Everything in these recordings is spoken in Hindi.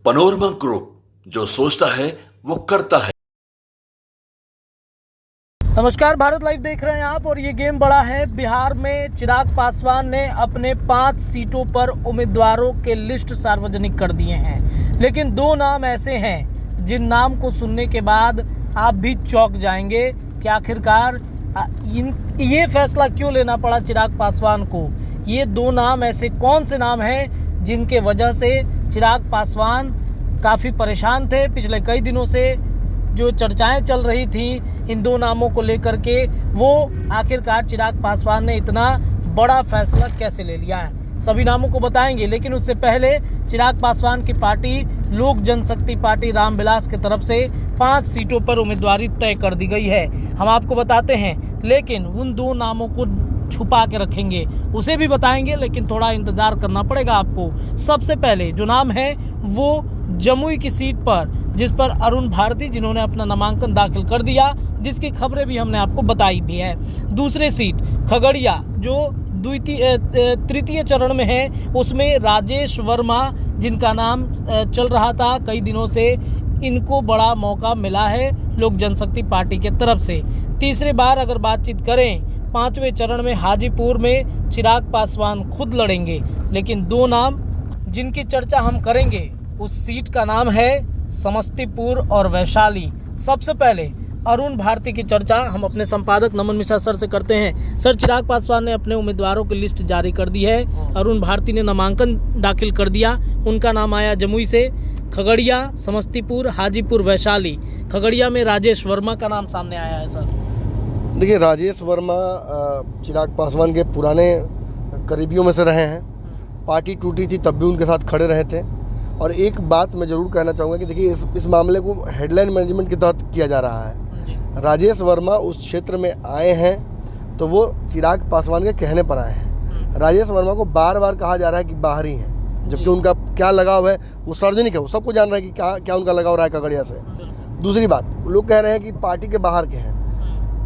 पनोरमा ग्रुप, जो सोचता है वो करता है। नमस्कार, भारत लाइव देख रहे हैं आप। और ये गेम बड़ा है। बिहार में चिराग पासवान ने अपने 5 सीटों पर उम्मीदवारों के लिस्ट सार्वजनिक कर दिए हैं, लेकिन 2 नाम ऐसे हैं जिन नाम को सुनने के बाद आप भी चौंक जाएंगे कि आखिरकार ये फैसला क्यों लेना पड़ा चिराग पासवान को। ये 2 नाम ऐसे कौन से नाम हैं जिनके वजह से चिराग पासवान काफ़ी परेशान थे। पिछले कई दिनों से जो चर्चाएं चल रही थी इन 2 नामों को लेकर के, वो आखिरकार चिराग पासवान ने इतना बड़ा फैसला कैसे ले लिया है, सभी नामों को बताएंगे। लेकिन उससे पहले चिराग पासवान की पार्टी लोक जनशक्ति पार्टी रामविलास की तरफ से 5 सीटों पर उम्मीदवारी तय कर दी गई है, हम आपको बताते हैं। लेकिन उन 2 नामों को छुपा के रखेंगे, उसे भी बताएंगे, लेकिन थोड़ा इंतज़ार करना पड़ेगा आपको। सबसे पहले जो नाम है वो जमुई की सीट पर, जिस पर अरुण भारती जिन्होंने अपना नामांकन दाखिल कर दिया, जिसकी खबरें भी हमने आपको बताई भी है। दूसरे सीट खगड़िया, जो तृतीय चरण में है, उसमें राजेश वर्मा जिनका नाम चल रहा था कई दिनों से, इनको बड़ा मौका मिला है लोक जनशक्ति पार्टी के तरफ से। तीसरी बार अगर बातचीत करें, 5वें चरण में हाजीपुर में चिराग पासवान खुद लड़ेंगे। लेकिन 2 नाम जिनकी चर्चा हम करेंगे, उस सीट का नाम है समस्तीपुर और वैशाली। सबसे पहले अरुण भारती की चर्चा हम अपने संपादक नमन मिश्रा सर से करते हैं। सर, चिराग पासवान ने अपने उम्मीदवारों की लिस्ट जारी कर दी है। अरुण भारती ने नामांकन दाखिल कर दिया, उनका नाम आया जमुई से। खगड़िया, समस्तीपुर, हाजीपुर, वैशाली। खगड़िया में राजेश वर्मा का नाम सामने आया है। सर देखिए, राजेश वर्मा चिराग पासवान के पुराने करीबियों में से रहे हैं। पार्टी टूटी थी तब भी उनके साथ खड़े रहे थे। और एक बात मैं ज़रूर कहना चाहूँगा कि देखिए, इस मामले को हेडलाइन मैनेजमेंट के तहत किया जा रहा है। राजेश वर्मा उस क्षेत्र में आए हैं तो वो चिराग पासवान के कहने पर आए हैं। राजेश वर्मा को बार बार कहा जा रहा है कि बाहरी हैं, जबकि उनका क्या लगाव है वो सार्वजनिक है, वो सबको जान रहा है कि क्या उनका लगाव रहा है खगड़िया से। दूसरी बात, लोग कह रहे हैं कि पार्टी के बाहर के हैं।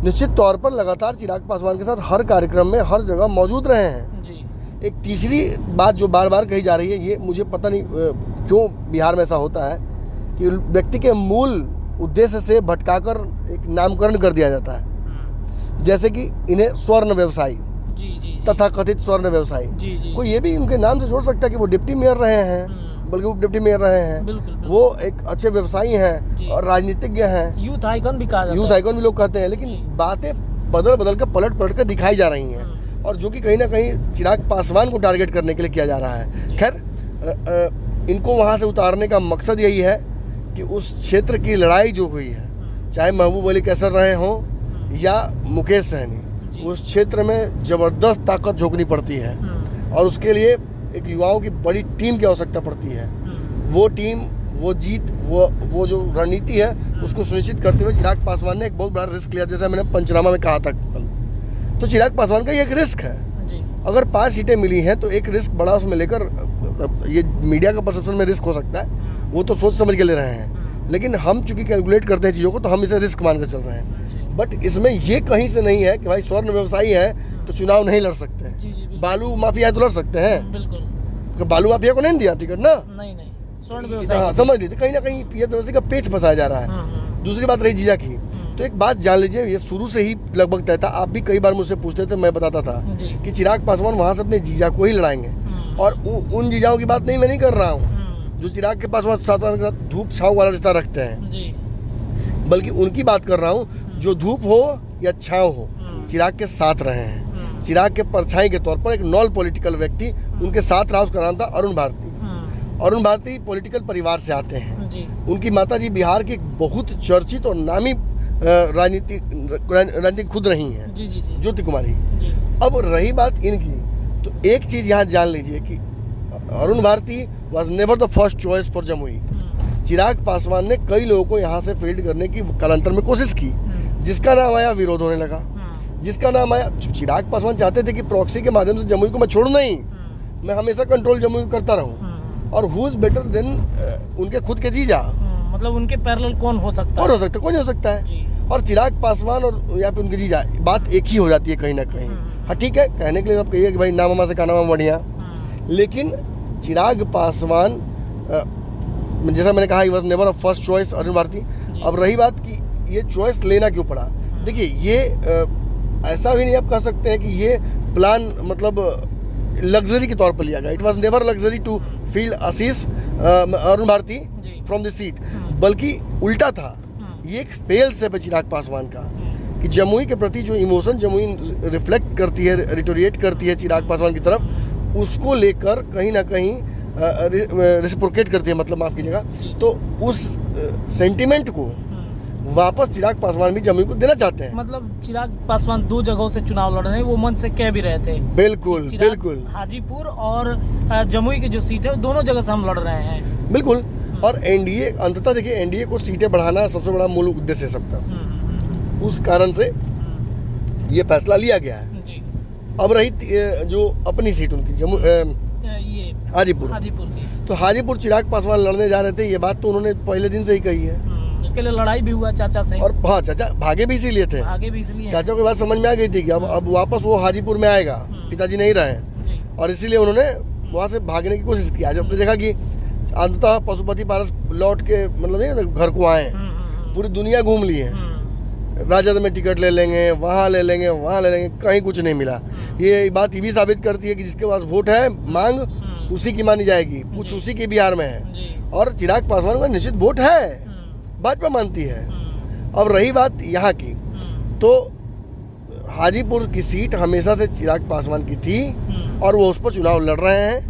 निश्चित तौर पर लगातार चिराग पासवान के साथ हर कार्यक्रम में हर जगह मौजूद रहे हैं। एक तीसरी बात जो बार बार कही जा रही है, ये मुझे पता नहीं क्यों बिहार में ऐसा होता है कि व्यक्ति के मूल उद्देश्य से भटकाकर एक नामकरण कर दिया जाता है। जैसे कि इन्हें स्वर्ण व्यवसायी, तथा कथित स्वर्ण व्यवसायी, कोई ये भी उनके नाम से जोड़ सकता है कि वो डिप्टी मेयर रहे हैं, बल्कि वो डिप्टी मेयर रहे हैं। बिल्कुल। वो एक अच्छे व्यवसायी हैं और राजनीतिज्ञ हैं, यूथ आइकन भी कहा जाता है, यूथ आइकन भी लोग कहते हैं। लेकिन बातें बदल कर पलट कर दिखाई जा रही हैं, और जो कि कहीं ना कहीं चिराग पासवान को टारगेट करने के लिए किया जा रहा है। खैर, इनको वहाँ से उतारने का मकसद यही है कि उस क्षेत्र की लड़ाई जो हुई है, चाहे महबूब अली कैसर रहे हों या मुकेश सहनी, उस क्षेत्र में ज़बरदस्त ताकत झोंकनी पड़ती है, और उसके लिए एक युवाओं की बड़ी टीम की आवश्यकता पड़ती है। वो टीम, वो जीत, वो जो रणनीति है, उसको सुनिश्चित करते हुए चिराग पासवान ने एक बहुत बड़ा रिस्क लिया। जैसे मैंने पंचनामा में कहा था, तो चिराग पासवान का ये एक रिस्क है। अगर 5 सीटें मिली हैं तो एक रिस्क बड़ा उसमें लेकर, ये मीडिया का परसेप्शन में रिस्क हो सकता है, वो तो सोच समझ के ले रहे हैं, लेकिन हम चूंकि कैलकुलेट करते हैं चीज़ों को, तो हम इसे रिस्क मानकर चल रहे हैं। बट इसमें ये कहीं से नहीं है कि भाई स्वर्ण व्यवसायी है तो चुनाव नहीं लड़ सकते हैं, बालू माफिया है तो लड़ सकते हैं। बिल्कुल। बालू माफिया को नहीं दिया टिकट ना, नहीं स्वर्ण व्यवसायी, हाँ, समझ लीजिए कहीं ना कहीं ये व्यवसायी का पेच फंसाया जा रहा है। दूसरी बात रही जीजा की, तो एक बात जान लीजिए, ये शुरू से ही लगभग तय था। आप भी कई बार मुझसे पूछते थे, मैं बताता था कि चिराग पासवान वहाँ से अपने जीजा को ही लड़ाएंगे। और उन जीजाओं की बात मैं नहीं कर रहा हूँ जो चिराग के पासवान के साथ धूप छाँव वाला रिश्ता रखते हैं, बल्कि उनकी बात कर रहा हूँ जो धूप हो या छाँव हो, चिराग के साथ रहे हैं। चिराग के परछाई के तौर पर एक नॉन पॉलिटिकल व्यक्ति उनके साथ रहा, उसका नाम था अरुण भारती। अरुण भारती पॉलिटिकल परिवार से आते हैं। उनकी माताजी बिहार की एक बहुत चर्चित और नामी राजनीति खुद रही हैं, ज्योति कुमारी। अब रही बात इनकी, तो एक चीज़ यहाँ जान लीजिए कि Arun Bharti was never the first choice for Jamui. Chirag Paswan ने कई लोगों को यहाँ से फील्ड करने की कालांतर में कोशिश की, जिसका नाम आया विरोध होने लगा, जिसका नाम आया। चिराग पासवान चाहते थे कि प्रॉक्सी के माध्यम से जमुई को मैं छोड़ूं नहीं, मैं हमेशा कंट्रोल जमुई करता रहूं। और हु इज बेटर देन उनके खुद के जीजा, मतलब उनके पैरेलल कौन हो सकता है? कौन हो सकता है। और चिराग पासवान और या फिर उनके जीजा, बात एक ही हो जाती है कहीं ना कहीं। हाँ ठीक है, कहने के लिए आप कहिए कि भाई ना मामा से खाना मामा बढ़िया, लेकिन चिराग पासवान जैसा मैंने कहा, he was never a first choice Arun Bharti. अब रही बात कि ये चॉइस लेना क्यों पड़ा, देखिए ये ऐसा भी नहीं आप कह सकते हैं कि ये प्लान मतलब लग्जरी के तौर पर लिया गया। It was never luxury to feel Ashish Arun Bharti from the seat, बल्कि उल्टा था। ये एक फेल से चिराग पासवान का कि जमुई के प्रति जो इमोशन जमुई रिफ्लेक्ट करती है, रिटोरिएट करती है चिराग पासवान की तरफ, उसको लेकर कहीं ना कहीं रेसिप्रोकेट करती है, मतलब माफ़ कीजिएगा, तो उस सेंटिमेंट को वापस चिराग पासवान भी जमुई को देना चाहते हैं। मतलब चिराग पासवान 2 जगहों से चुनाव लड़ रहे हैं, वो मन से कह भी रहे थे। बिल्कुल बिल्कुल, हाजीपुर और जमुई की जो सीट है दोनों जगह से हम लड़ रहे हैं। बिल्कुल। और एनडीए अंततः देखिए, एनडीए को सीटें बढ़ाना सबसे बड़ा मूल उद्देश्य है सबका, उस कारण से ये फैसला लिया गया है। जी। अब रही जो अपनी सीट उनकी ये हाजीपुर की, तो हाजीपुर चिराग पासवान लड़ने जा रहे थे, ये बात तो उन्होंने पहले दिन से ही कही है। उसके लिए लड़ाई भी हुआ चाचा से, और हाँ, चाचा भागे भी इसीलिए थे, चाचा को बात समझ में आ गई थी कि अब वापस वो हाजीपुर में आएगा, पिताजी नहीं रहे, और इसीलिए उन्होंने वहाँ से भागने की कोशिश की। जब देखा कि अंततः पशुपति पारस लौट के मतलब नहीं घर को आए, पूरी दुनिया घूम लिए, राजद में टिकट ले लेंगे, वहाँ ले लेंगे, वहाँ ले लेंगे, कहीं कुछ नहीं मिला। ये बात ये भी साबित करती है कि जिसके पास वोट है मांग उसी की मानी जाएगी, पूछ उसी के बिहार में है। और चिराग पासवान का निश्चित वोट है, भाजपा मानती है। अब रही बात यहाँ की, तो हाजीपुर की सीट हमेशा से चिराग पासवान की थी और वो उस पर चुनाव लड़ रहे हैं।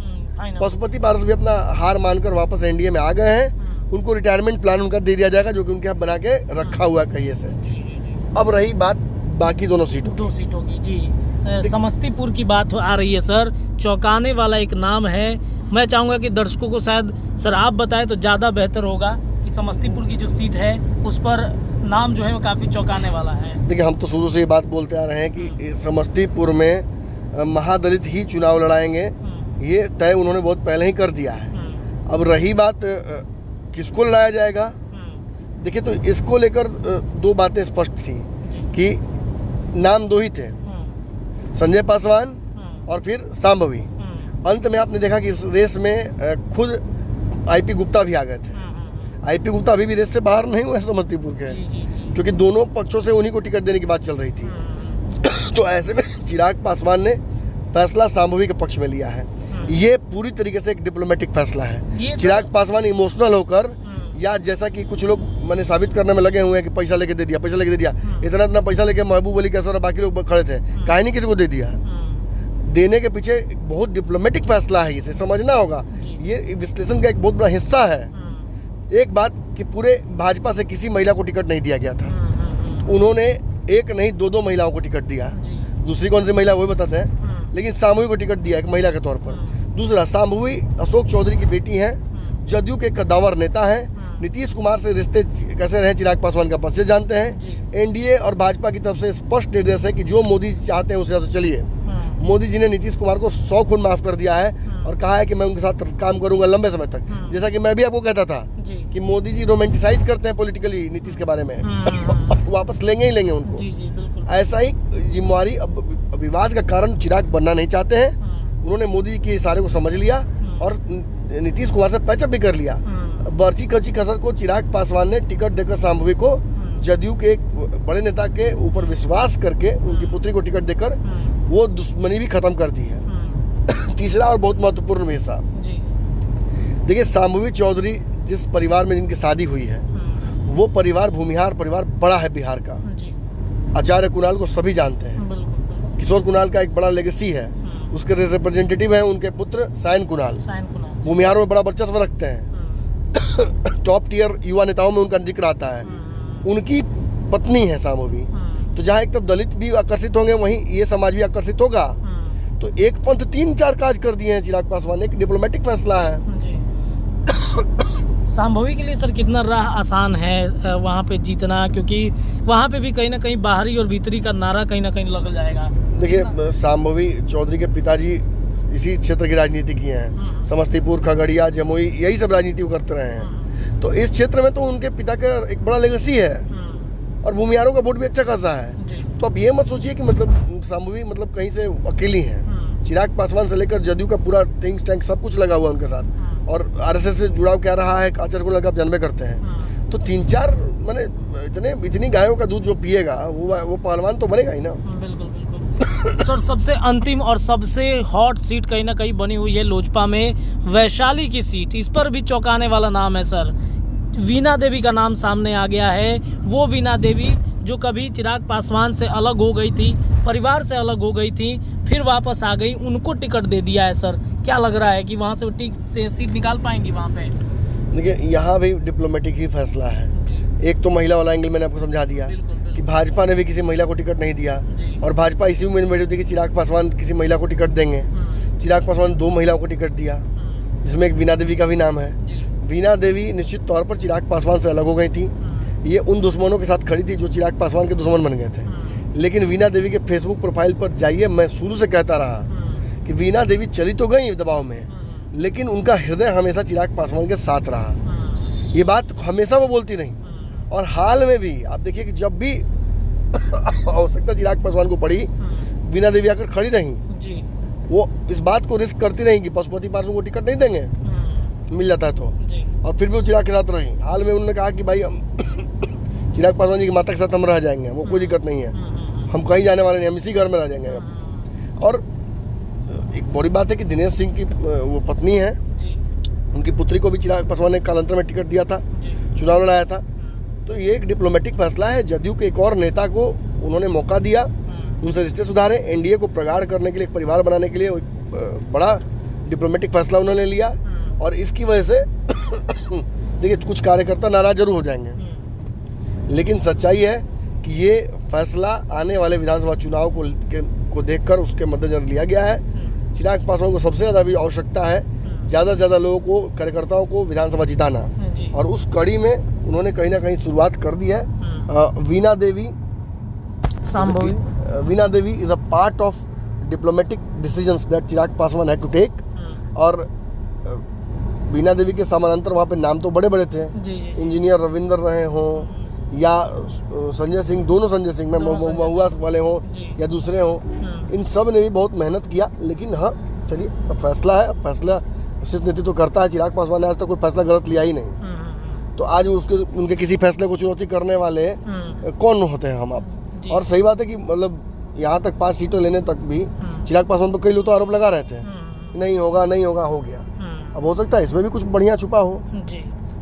पशुपति पारस भी अपना हार मानकर वापस एनडीए में आ गए हैं। उनको रिटायरमेंट प्लान उनका दे दिया जाएगा, जो कि उनके यहाँ बना के रखा हुआ है कहिए से। अब रही बात बाकी दोनों सीटों की जी, समस्तीपुर की बात आ रही है सर। चौंकाने वाला एक नाम है, मैं चाहूँगा कि दर्शकों को शायद सर आप बताएं तो ज़्यादा बेहतर होगा कि समस्तीपुर की जो सीट है उस पर नाम जो है वो काफ़ी चौंकाने वाला है। देखिए, हम तो शुरू से ये बात बोलते आ रहे हैं कि समस्तीपुर में महादलित ही चुनाव लड़ाएंगे, ये तय उन्होंने बहुत पहले ही कर दिया है। अब रही बात किसको लड़ाया जाएगा, देखिए तो इसको लेकर 2 बातें स्पष्ट थी कि नाम 2 ही थे, संजय पासवान और फिर शांभवी। अंत में आपने देखा कि इस रेस में खुद आईपी गुप्ता भी आ गए थे। आईपी गुप्ता अभी भी रेस से बाहर नहीं हुए समस्तीपुर के, क्योंकि दोनों पक्षों से उन्हीं को टिकट देने की बात चल रही थी। तो ऐसे में चिराग पासवान ने फैसला शांभवी के पक्ष में लिया है। ये पूरी तरीके से एक डिप्लोमेटिक फैसला है। चिराग पासवान इमोशनल होकर, या जैसा कि कुछ लोग मैंने साबित करने में लगे हुए हैं कि पैसा लेके दे दिया, पैसा लेके दे दिया, इतना पैसा लेके महबूब अली कैसर और बाकी लोग खड़े थे, कहीं नहीं किसी को दे दिया। देने के पीछे एक बहुत डिप्लोमेटिक फैसला है, इसे समझना होगा। ये विश्लेषण का एक बहुत बड़ा हिस्सा है। एक बात कि पूरे भाजपा से किसी महिला को टिकट नहीं दिया गया था, उन्होंने एक नहीं 2 महिलाओं को टिकट दिया। दूसरी कौन सी महिला वो बताते हैं, लेकिन शांभवी को टिकट दिया एक महिला के तौर पर। दूसरा, शांभवी अशोक चौधरी की बेटी हैं, जदयू के कद्दावर नेता हैं। नीतीश कुमार से रिश्ते कैसे रहे चिराग पासवान का बस से जानते हैं। एनडीए और भाजपा की तरफ से स्पष्ट निर्देश है कि जो मोदी चाहते हैं उस हिसाब से चलिए। मोदी जी ने नीतीश कुमार को 100 खून माफ कर दिया है और कहा है कि मैं उनके साथ काम करूंगा लंबे समय तक। जैसा कि मैं भी आपको कहता था कि मोदी जी रोमांटिसाइज करते हैं पॉलिटिकली नीतीश के बारे में, वापस लेंगे ही लेंगे उनको। ऐसा ही जिम्मेवारी, अब विवाद का कारण चिराग बनना नहीं चाहते हैं। उन्होंने मोदी के इशारे को समझ लिया और नीतीश कुमार से पैचअप भी कर लिया। बर्ची कच्ची कसर को चिराग पासवान ने टिकट देकर शांभवी को जदयू के एक बड़े नेता के ऊपर विश्वास करके उनकी पुत्री को टिकट देकर वो दुश्मनी भी खत्म कर दी है। तीसरा और बहुत महत्वपूर्ण हिस्सा, देखिए शांभवी चौधरी जिस परिवार में जिनकी शादी हुई है, वो परिवार भूमिहार परिवार बड़ा है बिहार का। आचार्य कुणाल को सभी जानते हैं। किशोर कुणाल का एक बड़ा लेगेसी है, उसके रिप्रेजेंटेटिव हैं उनके पुत्र सायन कुणाल, भूमिहारों में बड़ा वर्चस्व रखते हैं। टॉप टियर युवा नेताओं में उनका जिक्र आता है। उनकी पत्नी है शांभवी, तो जहाँ एक तरफ दलित भी आकर्षित होंगे वहीं ये समाज भी आकर्षित होगा। तो एक पंथ 3-4 काज कर दिए हैं चिराग पासवान ने, एक डिप्लोमेटिक फैसला है। शांभवी के लिए सर कितना राह आसान है वहाँ पे जीतना, क्योंकि वहाँ पे भी कहीं ना कहीं बाहरी और भीतरी का नारा कहीं ना कहीं लग जाएगा। देखिए, शांभवी चौधरी के पिताजी इसी क्षेत्र की राजनीति किए हैं, समस्तीपुर, खगड़िया, जमुई, यही सब राजनीति करते रहे हैं। तो इस क्षेत्र में तो उनके पिता का एक बड़ा लेगेसी है और भूमिहारों का वोट भी अच्छा खासा है। तो आप ये मत सोचिए कि मतलब शांभवी मतलब कहीं से अकेली हैं। चिराग पासवान से लेकर जदयू का पूरा थिंक टैंक सब कुछ लगा हुआ है उनके साथ, और आरएसएस से जुड़ाव क्या रहा है आचार्य कुंडल का आप जानबे करते हैं। तो 3-4 माने इतनी गायों का दूध जो पिएगा वो पहलवान तो बनेगा ही ना। बिल्कुल बिल्कुल। सर सबसे अंतिम और सबसे हॉट सीट कहीं ना कहीं बनी हुई है लोजपा में, वैशाली की सीट। इस पर भी चौंकाने वाला नाम है सर, वीणा देवी का नाम सामने आ गया है। वो वीणा देवी जो कभी चिराग पासवान से अलग हो गई थी, परिवार से अलग हो गई थी, फिर वापस आ गई, उनको टिकट दे दिया है सर। क्या लग रहा है कि वहाँ से वो सीट निकाल पाएंगी वहाँ पे? देखिए यहाँ भी डिप्लोमेटिक ही फैसला है। एक तो महिला वाला एंगल मैंने आपको समझा दिया कि भाजपा ने भी किसी महिला को टिकट नहीं दिया, और भाजपा इसी उम्मीद में बैठी थी कि चिराग पासवान किसी महिला को टिकट देंगे। चिराग पासवान 2 महिलाओं को टिकट दिया, जिसमें एक वीणा देवी का भी नाम है। वीणा देवी निश्चित तौर पर चिराग पासवान से अलग हो गई थी। ये उन दुश्मनों के साथ खड़ी थी जो चिराग पासवान के दुश्मन बन गए थे। लेकिन वीणा देवी के फेसबुक प्रोफाइल पर जाइए, मैं शुरू से कहता रहा कि वीणा देवी चली तो गई दबाव में, लेकिन उनका हृदय हमेशा चिराग पासवान के साथ रहा। ये बात हमेशा वो बोलती रही, और हाल में भी आप देखिए कि जब भी आवश्यकता चिराग पासवान को पड़ी, वीणा देवी आकर खड़ी रही। वो इस बात को रिस्क करती रही कि पशुपति पार्षद को टिकट नहीं देंगे, मिल जाता है तो, और फिर भी वो चिराग के साथ रही। हाल में उन्होंने कहा कि भाई हम चिराग पासवान जी की माता के साथ हम रह जाएंगे, वो कोई दिक्कत नहीं है, हम कहीं जाने वाले नहीं, हम इसी घर में रह जाएंगे। और एक बड़ी बात है कि दिनेश सिंह की वो पत्नी है, उनकी पुत्री को भी चिराग पासवान ने कालांतर में टिकट दिया था, चुनाव लड़ाया था। तो ये एक डिप्लोमेटिक फैसला है। जदयू के एक और नेता को उन्होंने मौका दिया, उनसे रिश्ते सुधारे, एनडीए को प्रगाढ़ करने के लिए, एक परिवार बनाने के लिए बड़ा डिप्लोमेटिक फैसला उन्होंने लिया। और इसकी वजह से देखिए कुछ कार्यकर्ता नाराज जरूर हो जाएंगे, लेकिन सच्चाई है कि ये फैसला आने वाले विधानसभा चुनाव को देखकर उसके मद्देनजर लिया गया है। चिराग पासवान को सबसे ज़्यादा भी आवश्यकता है ज़्यादा से ज़्यादा लोगों को, कार्यकर्ताओं को विधानसभा जिताना, और उस कड़ी में उन्होंने कहीं ना कहीं शुरुआत कर दी है। Veena Devi is a part of diplomatic decisions that Chirag Paswan had to take. और वीणा देवी के समानांतर वहाँ पे नाम तो बड़े बड़े थे, इंजीनियर रविंदर रहे हों या संजय सिंह, दोनों संजय सिंह में महुआ वाले हों या दूसरे हों, इन सब ने भी बहुत मेहनत किया। लेकिन हाँ चलिए, अब फैसला है, फैसला शीर्ष नेतृत्व करता है। चिराग पासवान ने आज तक कोई फैसला गलत लिया ही नहीं, तो आज उनके किसी फैसले को चुनौती करने वाले कौन होते हैं हम आप। और सही बात है कि मतलब यहाँ तक 5 सीटें लेने तक भी चिराग पासवान पर कई लोग तो आरोप लगा रहे थे, नहीं होगा नहीं होगा, हो गया। अब हो सकता है इसमें भी कुछ बढ़िया छुपा हो।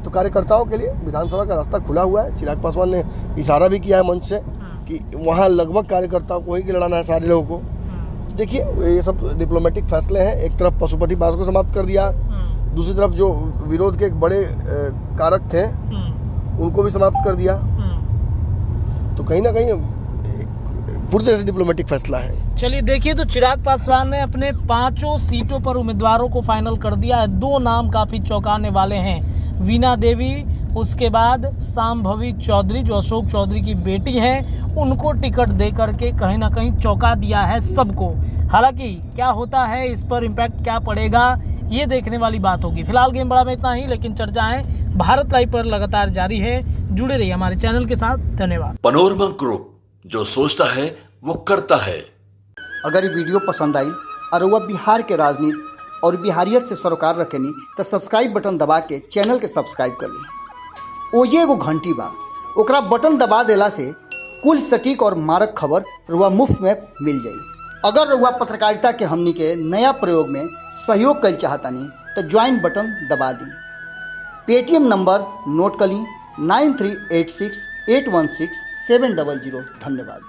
तो कार्यकर्ताओं के लिए विधानसभा का रास्ता खुला हुआ है। चिराग पासवान ने इशारा भी किया है मंच से कि वहाँ लगभग कार्यकर्ताओं को ही लड़ाना है, सारे लोगों को। देखिए ये सब डिप्लोमेटिक फैसले हैं। एक तरफ पशुपति पार्षद को समाप्त कर दिया, दूसरी तरफ जो विरोध के एक बड़े कारक थे उनको भी समाप्त कर दिया। तो कहीं ना कहीं पूरी तरह से डिप्लोमेटिक फैसला है। चलिए देखिए, तो चिराग पासवान ने अपने 5 सीटों पर उम्मीदवारों को फाइनल कर दिया है। 2 नाम काफ़ी चौंकाने वाले हैं, वीणा देवी, उसके बाद सांभवी चौधरी जो अशोक चौधरी की बेटी हैं, उनको टिकट दे करके कहीं ना कहीं चौंका दिया है सबको। हालांकि क्या होता है, इस पर इम्पैक्ट क्या पड़ेगा, ये देखने वाली बात होगी। फिलहाल गेम बड़ा में इतना ही, लेकिन चर्चाएं भारत लाइव पर लगातार जारी है। जुड़े रहिए हमारे चैनल के साथ। धन्यवाद। पनोरमा ग्रुप, जो सोचता है वो करता है। अगर ये वीडियो पसंद आई और वह बिहार के राजनीति और बिहारियत से सरोकार रखेनी तो सब्सक्राइब बटन दबा के चैनल के सब्सक्राइब कर ली। ओजे एगो घंटी बा, ओकरा बटन दबा देला से कुल सटीक और मारक खबर रुआ मुफ्त में मिल जाई। अगर रुआ पत्रकारिता के हमनी के नया प्रयोग में सहयोग कर चाहतानी तो ज्वाइन बटन दबा दी। पेटीएम नंबर नोट कर ली 9386816700। धन्यवाद।